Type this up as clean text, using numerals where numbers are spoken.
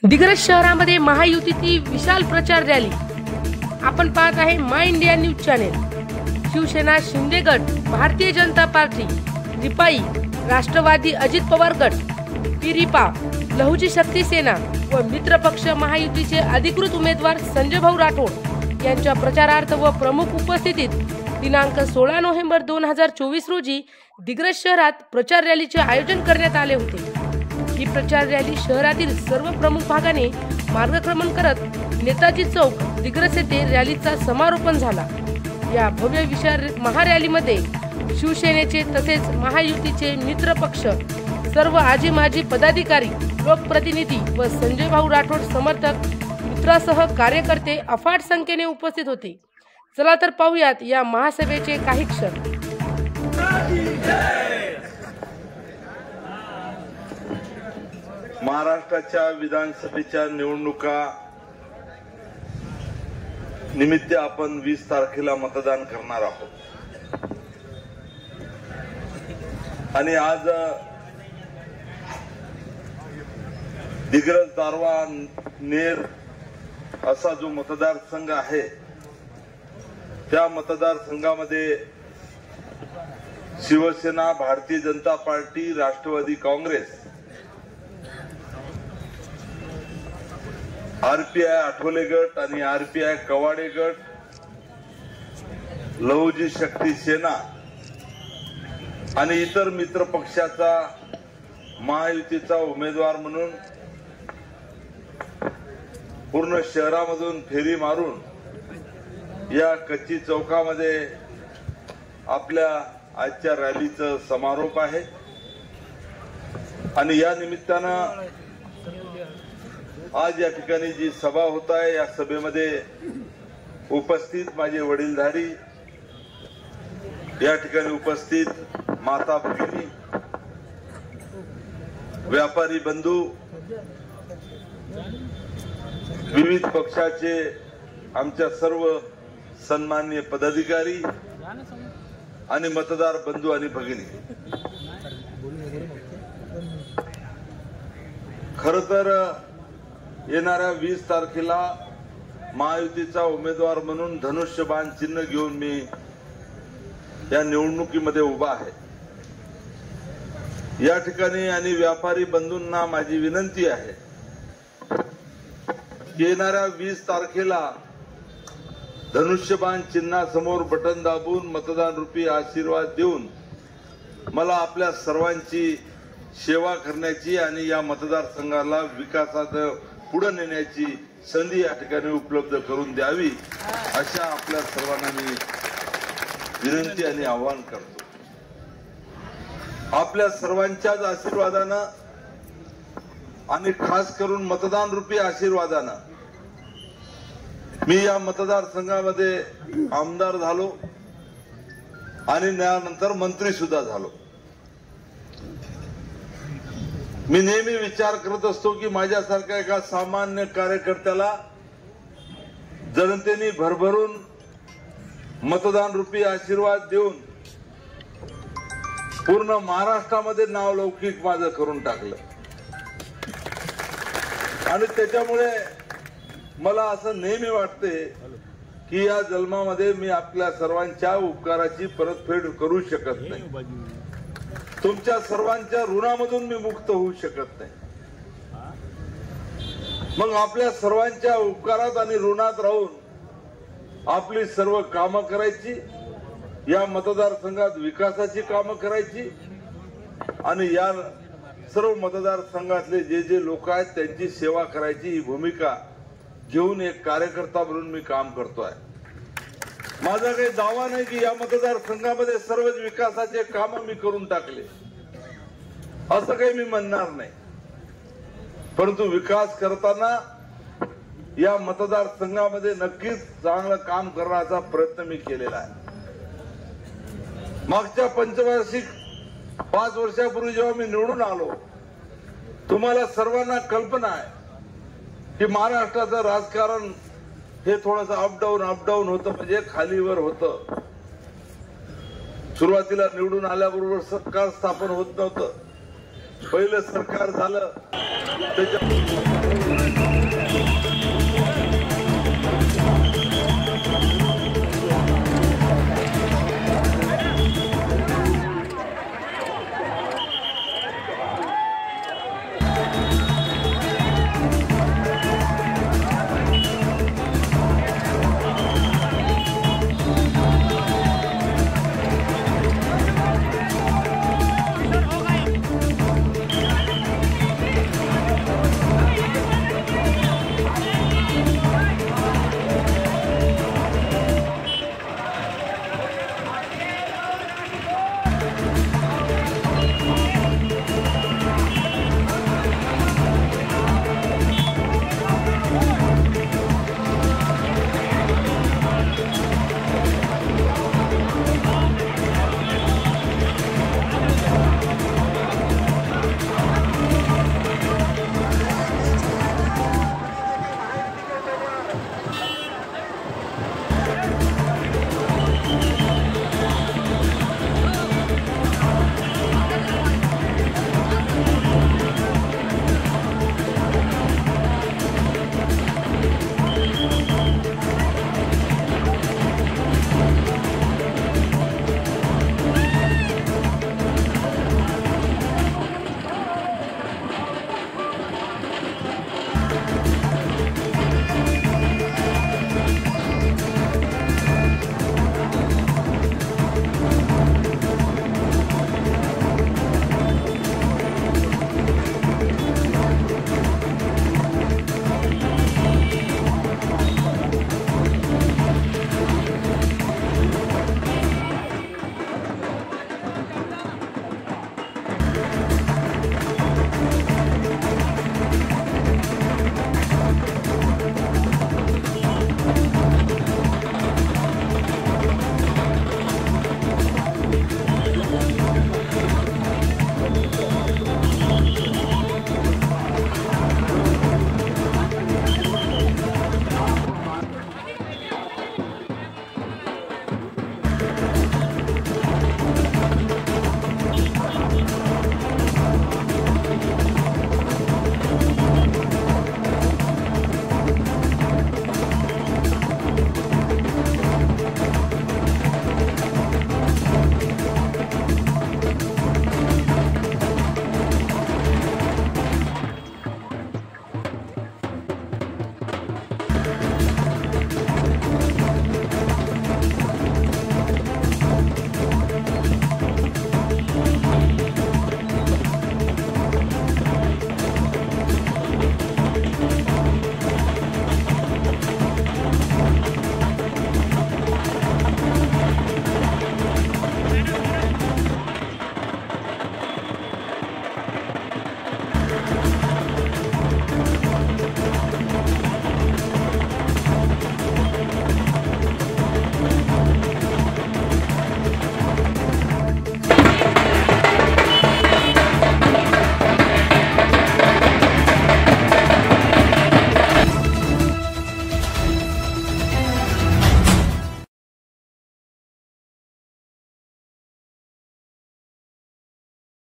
दिग्रस शहरामध्ये महायुतीची विशाल प्रचार रॅली। आपण पाहत आहे my India news channel. Shivsena Shinde गट, भारतीय जनता पार्टी, रिपाई, राष्ट्रवादी अजित पवार गट, पिरिपा, लहुजी शक्ती सेना व मित्र पक्ष महायुतीचे अधिकृत उमेदवार संजय भाऊ राठोड यांच्या प्रचारार्थ व प्रमुख उपस्थितीत दिनांक 16 नोव्हेंबर 2024 रोजी दिग्रस शहरात प्रचार रॅलीचे आयोजन करण्यात आले होते। ही प्रचार रॅली शहरातील सर्व प्रमुख भागाने मार्गक्रमण करत नेताजी चौक दिग्रस येथे रॅलीचा समारोपन झाला। या भव्य विशाल महारॅलीमध्ये शिवसेनेचे तसेच महायुतीचे मित्र पक्ष, सर्व आजी माजी पदाधिकारी, लोकप्रतिनिधी व संजय भाऊ राठोड समर्थक मित्रासह कार्यकर्ते अफाट संख्येने उपस्थित होते। चला तर पाहूयात या महासभेचे काही क्षण। महाराष्ट्राच्या विधानसभेच्या निवडणुका निमित्त आपण 20 तारखेला मतदान करणार आहोत आणि आज दिग्रस, दारवा, नेर असा जो मतदारसंघ आहे त्या मतदारसंघामध्ये शिवसेना, भारतीय जनता पार्टी, राष्ट्रवादी काँग्रेस, आरपीआय आठवले गट आणि आरपीआय कवाडे गट, लहुजी शक्ती सेना आणि इतर मित्र पक्षाचा महायुतीचा उमेदवार म्हणून पूर्ण शहरामधून फेरी मारून या कच्ची चौकामध्ये आपल्या आजच्या रॅलीचं समारोप आहे। आणि या निमित्तानं आज या ठिकाणी जी सभा होत आहे या सभेमध्ये उपस्थित माझे वडीलधारी, या ठिकाणी उपस्थित माता भगिनी, व्यापारी बंधू, विविध पक्षाचे आमच्या सर्व सन्माननीय पदाधिकारी आणि मतदार बंधू आणि भगिनी, खरं तर येणाऱ्या 20 तारखेला महायुतीचा उमेदवार म्हणून धनुष्यबाण चिन्ह घेऊन मी या निवडणुकीमध्ये उभा आहे। या ठिकाणी आणि व्यापारी बंधूंना माझी विनंती आहे, येणाऱ्या 20 तारखेला धनुष्यबाण चिन्हासमोर बटन दाबून मतदान रूपी आशीर्वाद देऊन मला आपल्या सर्वांची सेवा करण्याची आणि या मतदारसंघाला विकासात पुढे नेण्याची संधी या ठिकाणी उपलब्ध करून द्यावी, अशा आपल्या सर्वांना मी विनंती आणि आवाहन करतो। आपल्या सर्वांच्याच आशीर्वादानं आणि खास करून मतदान रूपी आशीर्वादानं मी या मतदारसंघामध्ये आमदार झालो आणि त्यानंतर मंत्री सुद्धा झालो। मी नेहमी विचार करत असतो की माझ्यासारख्या एका सामान्य कार्यकर्त्याला जनतेने भरभरून मतदान रूपी आशीर्वाद देऊन पूर्ण महाराष्ट्रामध्ये नावलौकिक माझं करून टाकलं आणि त्याच्यामुळे मला असं नेहमी वाटते की या जन्मामध्ये मी आपल्या सर्वांच्या उपकाराची परतफेड करू शकत नाही, तुमच्या सर्वांच्या ऋणामधून मी मुक्त होऊ शकत नाही। मग आपल्या सर्वांच्या उपकारात आणि ऋणात राहून आपली सर्व कामं करायची, या मतदारसंघात विकासाची कामं करायची आणि या सर्व मतदारसंघातले जे जे लोक आहेत त्यांची सेवा करायची, ही भूमिका घेऊन एक कार्यकर्ता म्हणून मी काम करतोय। माझा काही दावा नाही की या मतदारसंघामध्ये सर्वच विकासाचे काम मी करून टाकले, असं काही मी म्हणणार नाही, परंतु विकास करताना या मतदारसंघामध्ये नक्कीच चांगलं काम करण्याचा प्रयत्न मी केलेला आहे। मागच्या पंचवार्षिक 5 वर्षापूर्वी जेव्हा मी निवडून आलो, तुम्हाला सर्वांना कल्पना आहे की महाराष्ट्राचं राजकारण हे थोडंसं अपडाऊन होतं, म्हणजे खालीवर होतं। सुरुवातीला निवडून आल्याबरोबर सरकार स्थापन होत नव्हतं, पहिलं सरकार झालं त्याच्या